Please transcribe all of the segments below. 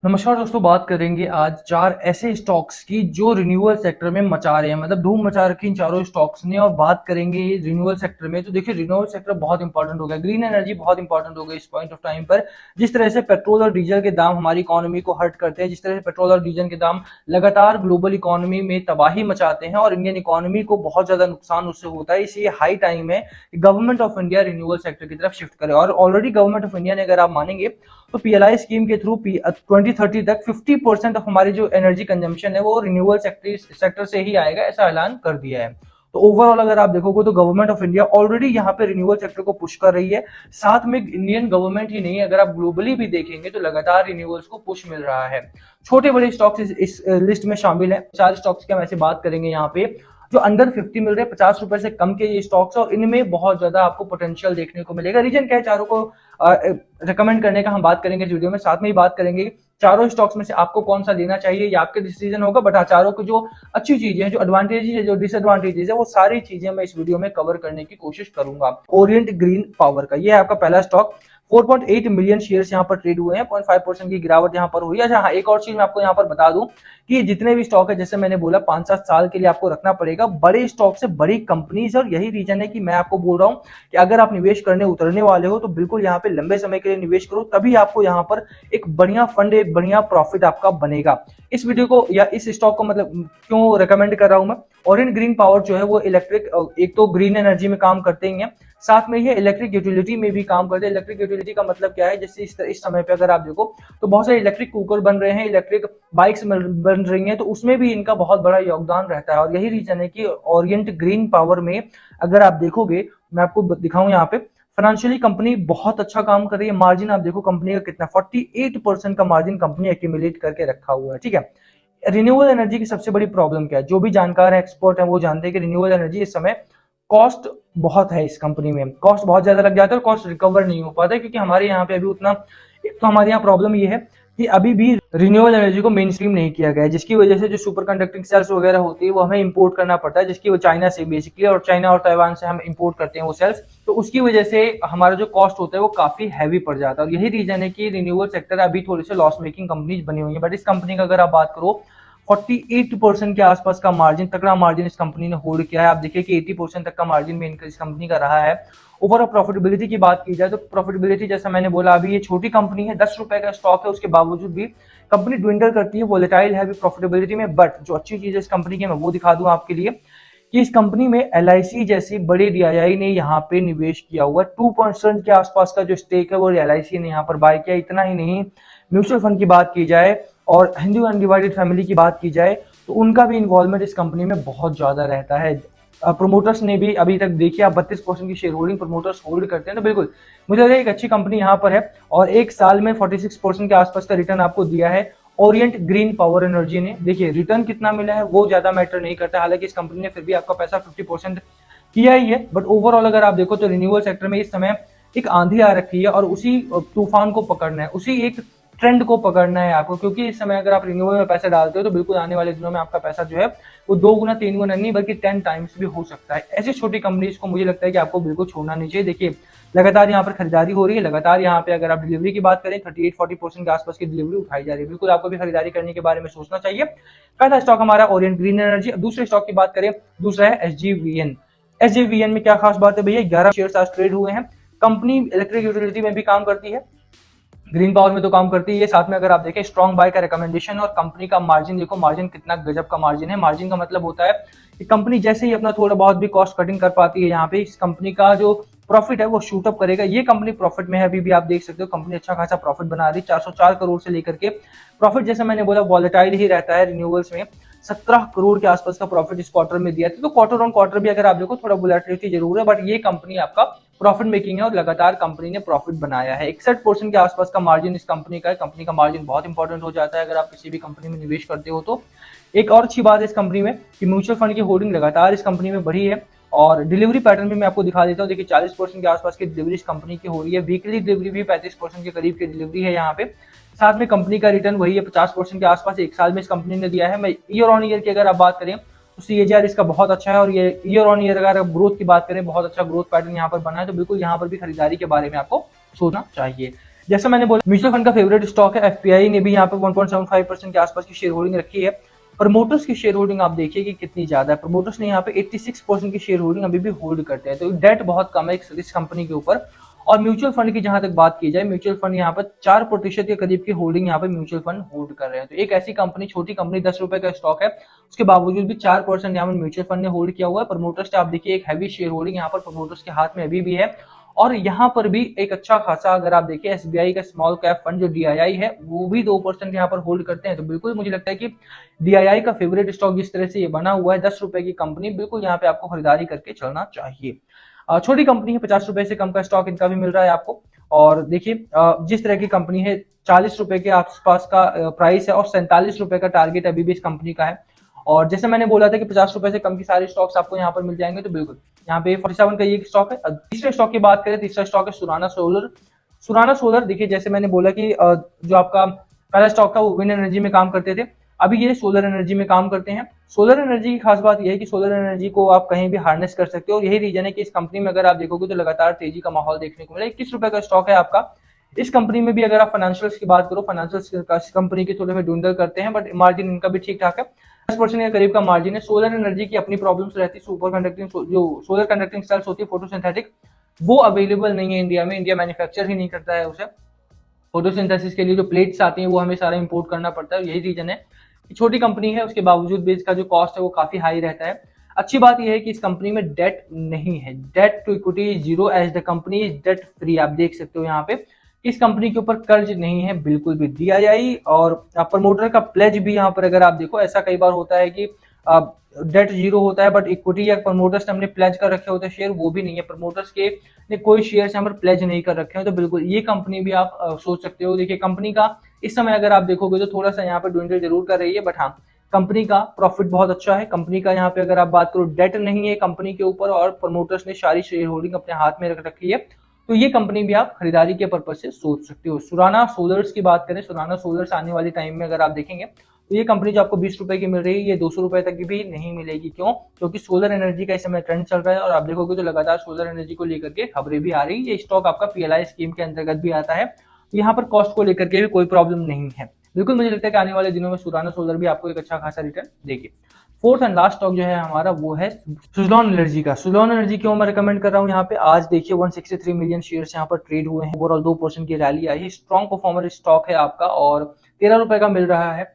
नमस्कार दोस्तों, बात करेंगे आज चार ऐसे स्टॉक्स की जो रिन्यूएबल सेक्टर में मचा रहे हैं। मतलब धूम मचा रखी इन चारों स्टॉक्स ने। और बात करेंगे रिन्यूएबल सेक्टर में, तो देखिए रिन्यूएबल सेक्टर बहुत इंपॉर्टेंट हो गया, ग्रीन एनर्जी बहुत इंपॉर्टेंट हो गई इस पॉइंट ऑफ टाइम पर। जिस तरह से पेट्रोल और डीजल के दाम हमारी इकोनॉमी को हर्ट करते हैं, जिस तरह से पेट्रोल और डीजल के दाम लगातार ग्लोबल इकोनॉमी में तबाही मचाते हैं और इंडियन इकोनॉमी को बहुत ज्यादा नुकसान उससे होता है, इसलिए हाई टाइम है कि government of India renewable sector की तरफ शिफ्ट करे। और ऑलरेडी गवर्नमेंट ऑफ इंडिया ने, अगर आप मानेंगे, तो पीएलआई स्कीम के थ्रू 2030 तक 50% ऑफ हमारी जो एनर्जी कंजम्पशन है वो रिन्यूएबल सेक्टर से ही आएगा, ऐसा ऐलान कर दिया है। तो ओवरऑल अगर आप देखोगे तो गवर्नमेंट ऑफ इंडिया ऑलरेडी यहाँ पे रिन्यूएबल सेक्टर को पुश कर रही है। साथ में इंडियन गवर्नमेंट ही नहीं, अगर आप ग्लोबली भी देखेंगे तो लगातार रिन्यूएबल्स को पुश मिल रहा है। छोटे बड़े स्टॉक्स इस लिस्ट में शामिल है। चार स्टॉक्स की हम ऐसे बात करेंगे यहाँ पे जो अंडर 50 मिल रहे हैं, 50 रुपए से कम के ये स्टॉक्स, और इनमें बहुत ज्यादा आपको पोटेंशियल देखने को मिलेगा। रीजन क्या है चारों को रिकमेंड करने का, हम बात करेंगे इस वीडियो में। साथ में ही बात करेंगे चारों स्टॉक्स में से आपको कौन सा लेना चाहिए, ये आपके डिसीजन होगा। बट चारों की जो अच्छी चीजें हैं, जो एडवांटेजेस है, जो डिसएडवांटेजेस है, वो सारी चीजें मैं इस वीडियो में कवर करने की कोशिश करूंगा। ओरिएंट ग्रीन पावर का ये है आपका पहला स्टॉक। 4.8 मिलियन शेयर्स यहाँ पर ट्रेड हुए हैं, 0.5% की गिरावट यहाँ पर हुई है। अच्छा हाँ, एक और चीज मैं आपको यहाँ पर बता दूं कि जितने भी स्टॉक है, जैसे मैंने बोला 5-7 साल के लिए आपको रखना पड़ेगा बड़े स्टॉक से बड़ी कंपनीज। और यही रीजन है कि मैं आपको बोल रहा हूँ कि अगर आप निवेश करने उतरने वाले हो तो बिल्कुल यहाँ पे लंबे समय के लिए निवेश करो, तभी आपको यहाँ पर एक बढ़िया फंड, एक बढ़िया प्रॉफिट आपका बनेगा। इस वीडियो को या इस स्टॉक को मतलब क्यों रिकमेंड कर रहा हूं मैं? ओरिएंट ग्रीन पावर जो है वो इलेक्ट्रिक, एक तो ग्रीन एनर्जी में काम करते ही हैं, साथ में ये इलेक्ट्रिक यूटिलिटी में भी काम करते हैं। इलेक्ट्रिक यूटिलिटी का मतलब क्या है? जैसे इस समय पे अगर आप देखो तो बहुत सारे इलेक्ट्रिक कुकर बन रहे हैं, इलेक्ट्रिक बाइक्स बन रही हैं, तो उसमें भी इनका बहुत बड़ा योगदान रहता है। और यही रीजन है कि ओरिएंट ग्रीन पावर में अगर आप देखोगे, मैं आपको दिखाऊं यहाँ पे, फाइनेंशियली कंपनी बहुत अच्छा काम कर रही है। मार्जिन आप देखो कंपनी का कितना, 48% का मार्जिन कंपनी एक्यूमुलेट करके रखा हुआ है। ठीक है, रिन्यूएबल एनर्जी की सबसे बड़ी प्रॉब्लम क्या है? जो भी जानकार है, एक्सपर्ट है, वो जानते हैं कि रिन्यूएबल एनर्जी इस समय कॉस्ट बहुत है, इस कंपनी में कॉस्ट बहुत ज्यादा लग जाता है और कॉस्ट रिकवर नहीं हो पाता है, क्योंकि हमारे यहाँ पे अभी उतना, एक तो हमारे यहाँ प्रॉब्लम ये है कि अभी भी रिन्यूएबल एनर्जी को मेन स्ट्रीम नहीं किया गया है, जिसकी वजह से जो सुपर कंडक्टिंग सेल्स वगैरह होती है वो हमें इंपोर्ट करना पड़ता है, जिसकी वो चाइना से बेसिकली, और चाइना और ताइवान से हम इंपोर्ट करते हैं वो सेल्स। तो उसकी वजह से हमारा जो कॉस्ट होता है वो काफी हैवी पड़ जाता है। और यही रीजन है कि रिन्यूएबल सेक्टर अभी थोड़ी से लॉस मेकिंग कंपनीज बनी हुई है। बट इस कंपनी का अगर आप बात करो, 48% के आसपास का मार्जिन, तगड़ा मार्जिन इस कंपनी ने होल्ड किया है। आप देखिए कि 80% तक का मार्जिन में इस कंपनी का रहा है। ओवरऑल प्रॉफिटेबिलिटी की बात की जाए तो प्रॉफिटेबिलिटी, जैसा मैंने बोला, अभी ये छोटी कंपनी है, 10 रुपए का स्टॉक है, उसके बावजूद भी कंपनी ड्विंडल करती है, वोलेटाइल है अभी प्रॉफिटेबिलिटी में। बट जो अच्छी चीज है इस कंपनी की, मैं वो दिखा दूं आपके लिए कि इस कंपनी में एलआईसी जैसी बड़ी डीआईआई ने यहाँ पे निवेश किया हुआ है। 2% के आसपास का जो स्टेक है वो एलआईसी ने यहाँ पर बाय किया। इतना ही नहीं, म्यूचुअल फंड की बात की जाए और हिंदू अनडिवाइडेड फैमिली की बात की जाए तो उनका भी इन्वॉल्वमेंट इस कंपनी में बहुत ज्यादा रहता है। प्रोमोटर्स ने भी अभी तक देखिए, आप 32% की शेयर होल्डिंग प्रोमोटर्स होल्ड करते हैं। तो बिल्कुल मुझे लग रहा है एक अच्छी कंपनी यहाँ पर है, और एक साल में 46% के आसपास का रिटर्न आपको दिया है ओरिएंट ग्रीन पावर एनर्जी ने। देखिए रिटर्न कितना मिला है वो ज्यादा मैटर नहीं करता, हालांकि इस कंपनी ने फिर भी आपका पैसा 50% किया ही है। बट ओवरऑल अगर आप देखो तो रिन्यूएबल सेक्टर में इस समय एक आंधी आ रखी है, और उसी तूफान को पकड़ना है, उसी एक ट्रेंड को पकड़ना है आपको। क्योंकि इस समय अगर आप रिन्यूएबल में पैसा डालते हो तो बिल्कुल आने वाले दिनों में आपका पैसा जो है वो 2 गुना 3 गुना नहीं बल्कि 10 टाइम्स भी हो सकता है। ऐसी छोटी कंपनीज को मुझे लगता है कि आपको बिल्कुल छोड़ना नहीं चाहिए। देखिए लगातार यहाँ पर खरीदारी हो रही है, लगातार यहाँ पे अगर आप डिलीवरी की बात करें 38-40% के आसपास की डिलीवरी उठाई जा रही है। बिल्कुल आपको भी खरीदारी करने के बारे में सोचना चाहिए। पहला स्टॉक हमारा ओरिएंट ग्रीन एनर्जी। दूसरे स्टॉक की बात करें, दूसरा है एसजीवीएन। एसजीवीएन में क्या खास बात है भैया? 11 शेयर आज ट्रेड हुए हैं। कंपनी इलेक्ट्रिक यूटिलिटी में भी काम करती है, ग्रीन पावर में तो काम करती है। साथ में अगर आप देखें स्ट्रॉन्ग बाय का रिकमेंडेशन, और कंपनी का मार्जिन देखो, मार्जिन कितना गजब का मार्जिन है। मार्जिन का मतलब होता है कि कंपनी जैसे ही अपना थोड़ा बहुत भी कॉस्ट कटिंग कर पाती है, यहाँ पे इस कंपनी का जो प्रॉफिट है वो शूट अप करेगा। ये कंपनी प्रॉफिट में है, अभी भी आप देख सकते हो कंपनी अच्छा खासा प्रॉफिट बना रही है, 404 करोड़ से लेकर के। प्रॉफिट जैसे मैंने बोला वॉलेटाइल ही रहता है रिन्यूएबल्स में। 17 करोड़ के आसपास का प्रॉफिट इस क्वार्टर में दिया था। तो क्वार्टर ऑन क्वार्टर भी अगर आप देखो थोड़ा वोलेटिलिटी जरूर है, बट ये कंपनी आपका प्रॉफिट मेकिंग है और लगातार कंपनी ने प्रॉफिट बनाया है। 61% के आसपास का मार्जिन इस कंपनी का है। कंपनी का मार्जिन बहुत इंपॉर्टेंट हो जाता है अगर आप किसी भी कंपनी में निवेश करते हो तो। एक और अच्छी बात है इस कंपनी में कि म्यूचुअल फंड की होल्डिंग लगातार इस कंपनी में बढ़ी है। और डिलीवरी पैटर्न भी मैं आपको दिखा देता हूँ। देखिए 40% के आसपास की डिलीवरी इस कंपनी की हो रही है। वीकली डिलीवरी भी 35% के करीब की डिलीवरी है यहाँ पे। साथ में कंपनी का रिटर्न वही है, 50% के आसपास एक साल में इस कंपनी ने दिया है। मैं ईयर ऑन ईयर की अगर आप बात करें तो सीएजीआर इसका बहुत अच्छा है, और ये ईयर ऑन ईयर अगर ग्रोथ की बात करें बहुत अच्छा ग्रोथ पैटर्न यहाँ पर बना है। तो बिल्कुल यहाँ पर भी खरीदारी के बारे में आपको सोचना चाहिए। जैसे मैंने बोला म्यूचुअल फंड का फेवरेट स्टॉक है, एफपीआई ने भी यहाँ पे 1.75% के आसपास की शेयर होल्डिंग रखी है। प्रमोटर्स की शेयर होल्डिंग आप देखिए कि कितनी ज्यादा है, प्रमोटर्स ने यहाँ पे 86% की शेयर होल्डिंग अभी भी होल्ड करते हैं, तो डेट बहुत कम है इस कंपनी के ऊपर। और म्यूचुअल फंड की जहां तक बात की जाए, म्यूचुअल फंड यहाँ पर 4% के करीब की होल्डिंग यहाँ पे म्यूचुअल फंड होल्ड कर रहे हैं। तो एक ऐसी कंपनी, छोटी कंपनी, 10 रुपए का स्टॉक है, उसके बावजूद भी 4% यहाँ पर म्यूचुअल फंड ने होल्ड किया हुआ है। प्रमोटर्स आप देखिए एक हैवी शेयर होल्डिंग यहाँ पर प्रमोटर्स के हाथ में अभी भी है। और यहाँ पर भी एक अच्छा खासा, अगर आप देखिए एसबीआई का स्मॉल कैप फंड जो डीआईआई है वो भी 2% यहाँ पर होल्ड करते हैं। तो बिल्कुल मुझे लगता है कि डीआईआई का फेवरेट स्टॉक जिस तरह से ये बना हुआ है, 10 रुपए की कंपनी, बिल्कुल यहाँ पे आपको खरीदारी करके चलना चाहिए। छोटी कंपनी है, 50 रुपए से कम का स्टॉक इनका भी मिल रहा है आपको। और देखिए जिस तरह की कंपनी है, 40 रुपए के आसपास का प्राइस है और 47 रुपए का टारगेट अभी भी इस कंपनी का है। और जैसे मैंने बोला था कि 50 रुपए से कम की सारे स्टॉक्स आपको यहाँ पर मिल जाएंगे, तो बिल्कुल यहाँ पे 47 का ये स्टॉक है। तीसरे स्टॉक की बात करें, तीसरा स्टॉक है सुराना सोलर। सुराना सोलर देखिए, जैसे मैंने बोला कि जो आपका पहला स्टॉक था वो विंड एनर्जी में काम करते थे, अभी ये सोलर एनर्जी में काम करते हैं। सोलर एनर्जी की खास बात यह है कि सोलर एनर्जी को आप कहीं भी हार्नेस कर सकते हो, और यही रीजन है कि इस कंपनी में अगर आप देखोगे तो लगातार तेजी का माहौल देखने को मिला। 21 रुपए का स्टॉक है आपका। इस कंपनी में भी अगर आप फाइनेंशियल्स की बात करो, फाइनेंशियल्स कंपनी के थोड़े dwindle करते हैं, बट मार्जिन इनका भी ठीक ठाक है, 10% के करीब का मार्जिन है। सोलर एनर्जी की अपनी प्रॉब्लम्स रहती है, सुपर कंडक्टिंग जो सोलर कंडक्टिंग सेल्स होती है फोटोसिंथेटिक, वो अवेलेबल नहीं है इंडिया में, इंडिया मैन्युफैक्चर ही नहीं करता है उसे। फोटोसिंथेसिस के लिए जो प्लेट्स आती हैं वो हमें सारा इंपोर्ट करना पड़ता है। यही रीजन है कि छोटी कंपनी है, उसके बावजूद भी इसका जो कॉस्ट है वो काफी हाई रहता है। अच्छी बात यह है कि इस कंपनी में डेट नहीं है, debt to equity zero, as the company is debt free. आप देख सकते हो यहाँ पे इस कंपनी के ऊपर कर्ज नहीं है बिल्कुल भी। डीआईआई और प्रमोटर का प्लेज भी यहाँ पर अगर आप देखो, ऐसा कई बार होता है कि डेट जीरो होता है बट इक्विटी या प्रमोटर्स ने हमने प्लेज कर रखे होते हैं शेयर, वो भी नहीं है। प्रमोटर्स के ने कोई शेयर यहाँ पर प्लेज नहीं कर रखे हैं, तो बिल्कुल ये कंपनी भी आप सोच सकते हो। देखिए कंपनी का इस समय अगर आप देखोगे तो थोड़ा सा यहाँ पर dwindle जरूर कर रही है, बट हाँ कंपनी का प्रॉफिट बहुत अच्छा है। कंपनी का यहाँ पे अगर आप बात करो, डेट नहीं है कंपनी के ऊपर, और प्रमोटर्स ने सारी शेयर होल्डिंग अपने हाथ में रख रखी है, तो ये कंपनी भी आप खरीदारी के पर्पज से सोच सकते हो। सुराना सोलर्स की बात करें, सुराना सोलर्स आने वाले टाइम में अगर आप देखेंगे तो ये कंपनी जो आपको 20 रुपए की मिल रही है, ये 200 रुपए तक की भी नहीं मिलेगी। क्यों? क्योंकि सोलर एनर्जी का इस समय ट्रेंड चल रहा है, और आप देखोगे तो लगातार सोलर एनर्जी को लेकर के खबरें भी आ रही है। ये स्टॉक आपका पीएलआई स्कीम के अंतर्गत भी आता है, यहाँ पर कॉस्ट को लेकर के भी कोई प्रॉब्लम नहीं है। बिल्कुल मुझे लगता है कि आने वाले दिनों में सुराना सोलर भी आपको एक अच्छा खासा रिटर्न देगी। फोर्थ एंड लास्ट स्टॉक जो है हमारा वो है सुजलॉन एनर्जी का। सुजलॉन एनर्जी क्यों मैं रिकमेंड कर रहा हूँ यहाँ पे, आज देखिए 163 मिलियन शेयर्स यहाँ पर ट्रेड हुए हैं, ओवरऑल 2% की रैली आई है, स्ट्रॉन्ग परफॉर्मर स्टॉक है आपका, और 13 रुपए का मिल रहा है।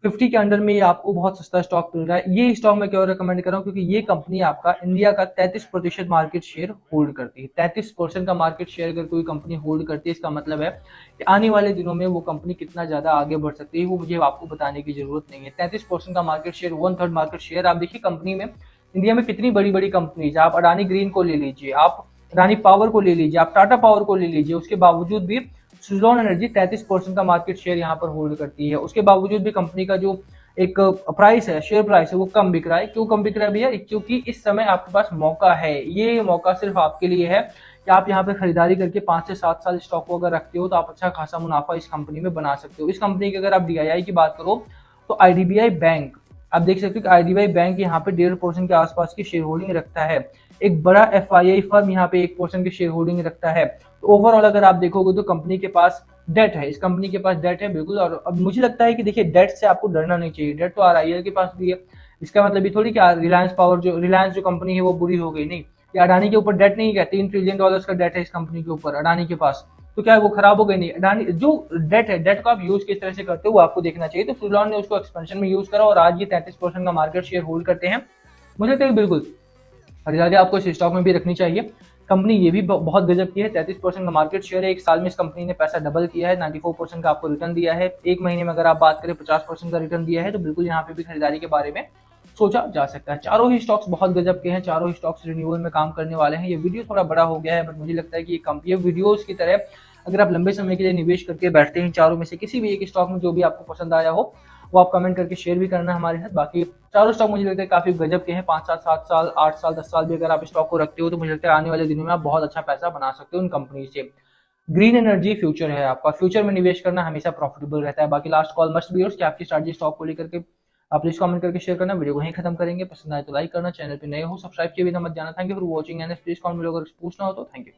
50 के अंडर में ये आपको बहुत सस्ता स्टॉक मिल रहा है। ये स्टॉक मैं क्यों रिकमेंड कर रहा हूँ, क्योंकि ये कंपनी आपका इंडिया का 33% मार्केट शेयर होल्ड करती है। 33% का मार्केट शेयर अगर कोई कंपनी होल्ड करती है, इसका मतलब है कि आने वाले दिनों में वो कंपनी कितना ज्यादा आगे बढ़ सकती है वो मुझे आपको बताने की जरूरत नहीं है। 33% का मार्केट शेयर, 1/3 मार्केट शेयर। आप देखिए कंपनी में, इंडिया में कितनी बड़ी बड़ी कंपनीज, आप अडानी ग्रीन को ले लीजिए, आप अडानी पावर को ले लीजिए, आप टाटा पावर को ले लीजिए, उसके बावजूद भी सुजलॉन एनर्जी 33% का मार्केट शेयर यहाँ पर होल्ड करती है। उसके बावजूद भी कंपनी का जो एक प्राइस है, शेयर प्राइस है, वो कम बिक रहा है। क्यों कम बिक रहा है भैया? क्योंकि इस समय आपके पास मौका है, ये मौका सिर्फ आपके लिए है कि आप यहाँ पे खरीदारी करके 5 से 7 साल स्टॉक को अगर रखते हो तो आप अच्छा खासा मुनाफा इस कंपनी में बना सकते हो। इस कंपनी की अगर आप डीआईआई की बात करो तो आईडीबीआई बैंक, आप देख सकते हो कि आईडीबीआई बैंक यहाँ पे 1.5% के आसपास की शेयर होल्डिंग रखता है। एक बड़ा एफआईआई फर्म यहाँ पे 1% की शेयर होल्डिंग रखता है। तो ओवरऑल अगर आप देखोगे तो कंपनी के पास डेट है, इस कंपनी के पास डेट है बिल्कुल। और अब मुझे लगता है कि देखिए डेट से आपको डरना नहीं चाहिए, डेट तो आरआईएल के पास भी है। इसका मतलब ये थोड़ी कि रिलायंस जो कंपनी है वो बुरी हो गई, नहीं। या अडानी के ऊपर डेट नहीं है, $3 ट्रिलियन का डेट है इस कंपनी के ऊपर, अडानी के पास, तो क्या वो खराब हो गई? नहीं। अडानी जो डेट है, डेट को आप यूज किस तरह से करते हो वो आपको देखना चाहिए। तो सुजलॉन ने उसको एक्सपेंशन में यूज करा और आज ये 33% का मार्केट शेयर होल्ड करते हैं। मुझे लगता है बिल्कुल खरीदारी आपको इस स्टॉक में भी रखनी चाहिए। कंपनी ये भी बहुत गजब की है, 33% का मार्केट शेयर है। एक साल में इस कंपनी ने पैसा डबल किया है, 94% का आपको रिटर्न दिया है। एक महीने में अगर आप बात करें 50% का रिटर्न दिया है, तो बिल्कुल यहाँ पे भी खरीदारी के बारे में सोचा जा सकता है। चारों ही स्टॉक्स बहुत गजब के हैं, चारों ही स्टॉक्स रिन्यूअल में काम करने वाले हैं। ये वीडियो थोड़ा बड़ा हो गया है, बट मुझे लगता है कि ये वीडियोस की तरह अगर आप लंबे समय के लिए निवेश करके बैठते हैं चारों में से किसी भी एक स्टॉक में, जो भी आपको पसंद आया हो वो आप कमेंट करके शेयर भी करना हमारे साथ। बाकी चारों स्टॉक मुझे लगता है काफी गजब के हैं, 5 साल 7 साल 8 साल 10 साल भी अगर आप स्टॉक को रखते हो तो मुझे लगता है आने वाले दिनों में आप बहुत अच्छा पैसा बना सकते हो उन कंपनी से। ग्रीन एनर्जी फ्यूचर है आपका, फ्यूचर में निवेश करना हमेशा प्रॉफिटेबल रहता है। बाकी last call must be yours कि आपकी स्ट्रैटेजी स्टॉक को लेकर के आप प्लीज कमेंट करके शेयर करना। वीडियो को यहीं खत्म करेंगे, पसंद आए तो लाइक करना, चैनल पे नए हो सब्सक्राइब किए बिना मत जाना। Thank you for watching and please call मिलो अगर पूछना हो तो। Thank you.